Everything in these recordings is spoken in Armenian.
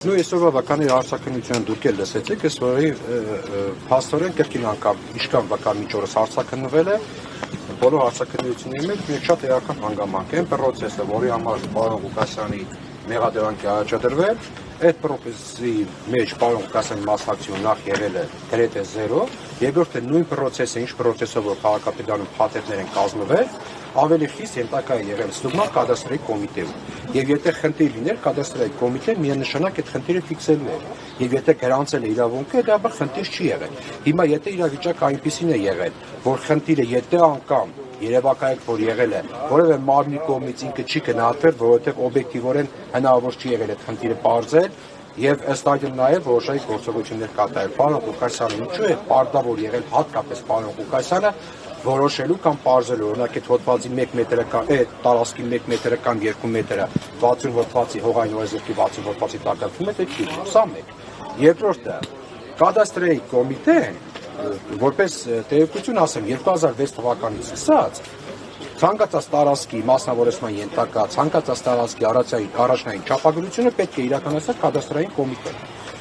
Ну, այսօրվա վականի հարցաքննության դուք էլ լսեցիք, այս որի փաստորեն կրկին անգամ իշքան վական մինչ օրս հարցաքննվել է, բոլոր հարցաքննությունների մեջ մի շատ էական հանգամանք են պրոցեսը, որի համար պարոն Ղուկասյանի մեղադրանքի առաջադրվել, այդ պրոցեսի մեջ պարոն Ղուկասյանի մասնակցությունը նախ եղել է գրեթե 0, երկրորդը նույն պրոցեսը, ինչ պրոցեսով որ քաղաքապետարանում փաթեթներ են կազմվել, ավելի խիստ ենթակա է եղել ստուգման կադաստրի կոմիտեում։ Եվ եթե խնդիր լիներ, կադաստրի կոմիտեն միանշանակ այդ խնդիրը ֆիքսելու էր։ Եվ եթե գրանցել է իրավունքը, դա խնդիր չի եղել։ Հիմա եթե իրավիճակը այնպեսին է եղել, որ խնդիրը եթե անգամ երևակայեք, որ եղել է, որևէ մարմնի կողմից ինքը չի գնահատվել, որովհետև օբյեկտիվորեն հնարավոր չի եղել այդ խնդիրը բարձել եւ ըստ այդմ նաեւ որոշակի գործողություններ կատարել։ Պարոն Ղուկասյանը ինչու է պարտավոր եղել հատկապես պարոն Ղուկասյանը որոշելու կամ պարզելու, օրինակ այդ հոդվածի 1 մետրը կամ այդ տարածքի 1 մետրը կամ 2 մետրը 60 հոդվածի հողային օրենսգրքի 60 հոդվածի տակածում է, դա չի, սա մեկ։ Երկրորդը, կադաստրի կոմիտեն, որպես տեղեկություն ասեմ, 2006 թվականից սկսած ցանկացած տարածքի մասնավորեցման ենթակա, ցանկացած տարածքի առաջնային չափագրությունը պետք է իրականացնել կադաստրային կոմիտեն։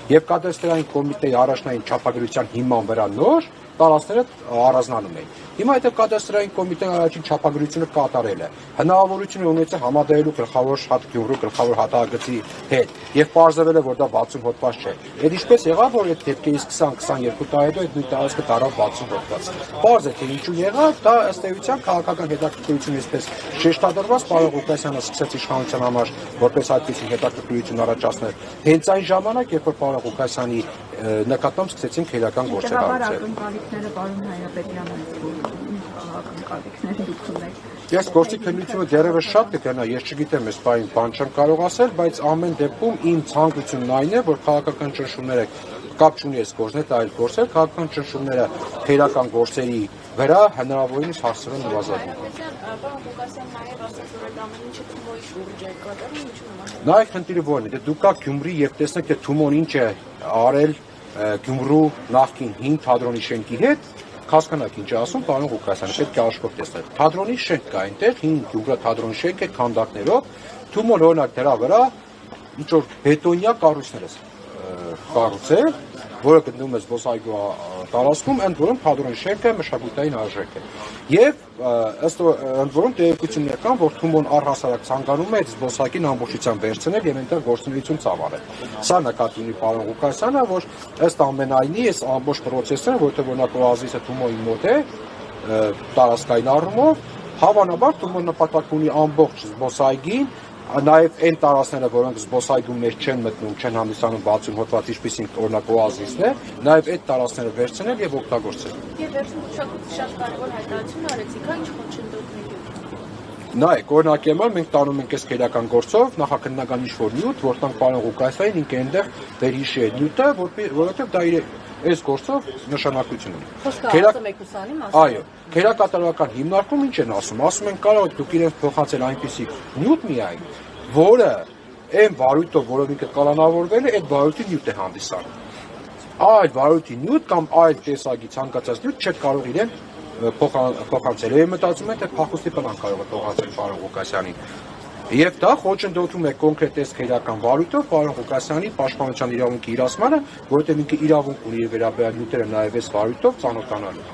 Եվ կադաստրային կոմիտեի առաջնային չափագրության հիման վրա նոր տարածքները առանձնանում են։ Հիմա այդ կադաստրային կոմիտեն առաջին չափագրությունը կատարել է։ Հնարավորություն ունեցել համադրելու գլխավոր Գյումրու գլխավոր հատագծի հետ եւ պարզվել է, որ դա 60 հոդված չէ։ Այդ ինչպես եղավ, որ այդ դեպքերից 20-22 տարի հետո այդ նույն տարածքը տարավ 60 հոդված։ Պարզ է, թե ինչու եղավ, դա ըստ էության քաղաքական հետաքրքրություն այսպես շեշտադրված պարոն Ղուկասյանը սկսեց իշխանության համար որպես այդպիսի հետաքրքրություն առաջացնել։ Հենց այն ժամանակ, երբ որ պարոն Ղուկասյանի նկատմամբ սկսեցին քերական գործեր Ես գործի քննությունը դեռևս շատ կգնա, ես չգիտեմ, այս բան չեմ կարող ասել, բայց ամեն դեպքում իմ ցանկությունն այն է, որ քաղաքական ճնշումները կապ չունի այս գործն հետ, այլ գործեր, քաղաքական ճնշումները քերական գործերի վրա հնարավորինս հասցրեն նվազագին։ Նայեք խնդիրը որն է, դուք կաք Գյումրի եւ տեսնեք, թե Թումոն ինչ է արել Գյումրու նախկին 5 թատրոնի շենքի հետ, հասկանաք ինչ է ասում պարոն Ղուկասյանը, պետք է աշխով տեսնել։ Թատրոնի շենք կա այնտեղ, 5 Գյումրու թատրոնի շենք է քանդակներով, Թումոն օրինակ դրա վրա ինչ որ բետոնյա կառույցներ է կառուցել, որը գտնվում է զբոսայգու տարածքում, ընդ որում թատրոնի շենքը մշակութային արժեք է։ Եվ ըստ ընդ որում տեղեկություններ կան, որ Թումոն առհասարակ ցանկանում է այդ զբոսայգին ամբողջությամբ վերցնել եւ այնտեղ գործունեություն ծավալել։ Սա նկատի ունի պարոն Ղուկասյանը, որ ըստ ամենայնի այս ամբողջ process-ը, որտեղ օրինակ օազիսը Թումոյի մոտ է, տարածքային առումով, հավանաբար Թումոն նպատակ ունի ամբողջ զբոսայգին Նաև այն տարածքները, որոնք զբոսայգու մեջ չեն մտնում, չեն հանդիսանում 60 հոդված, ինչպիսին օրինակ օազիսն է, նաև այդ տարածքները վերցնել եւ օգտագործել։ Եվ վերջում մշակույթի շատ կարևոր հայտարարություն արեցիք, ինչ խոչընդոտների։ Նայեք, օրինակ եմալ մենք տանում ենք այս քերական գործով նախաքննական ինչ-որ նյութ, որ տանք պարոն Ղուկասյանին ինքը այնտեղ վերհիշի է նյութը, որովհետեւ դա իր այս գործով նշանակություն ունի։ Այո, քերակատարական հիմնարկում ինչ են ասում։ Ասում են կարող եք դուք իրենց փոխանցել այնպիսի նյութ միայն, որը այն վարույթով, որով ինքը կալանավորվել է, այդ վարույթի նյութ է հանդիսանում։ Այդ վարույթի նյութ կամ այլ տեսակի ցանկացած նյութ չեք կարող իրեն փոխանցել։ Եվ մտածում են, թե փախուստի պլան կարող է փոխանցել պարոն Ղուկասյանին։ Եվ դա խոչընդոտում է կոնկրետ այս քերական վարույթով պարոն Ղուկասյանի պաշտպանության իրավունքի իրացմանը, որովհետև ինքը իրավունք ունի իր վերաբերյալ նյութերը նաև այս վարույթով ծանոթանալու։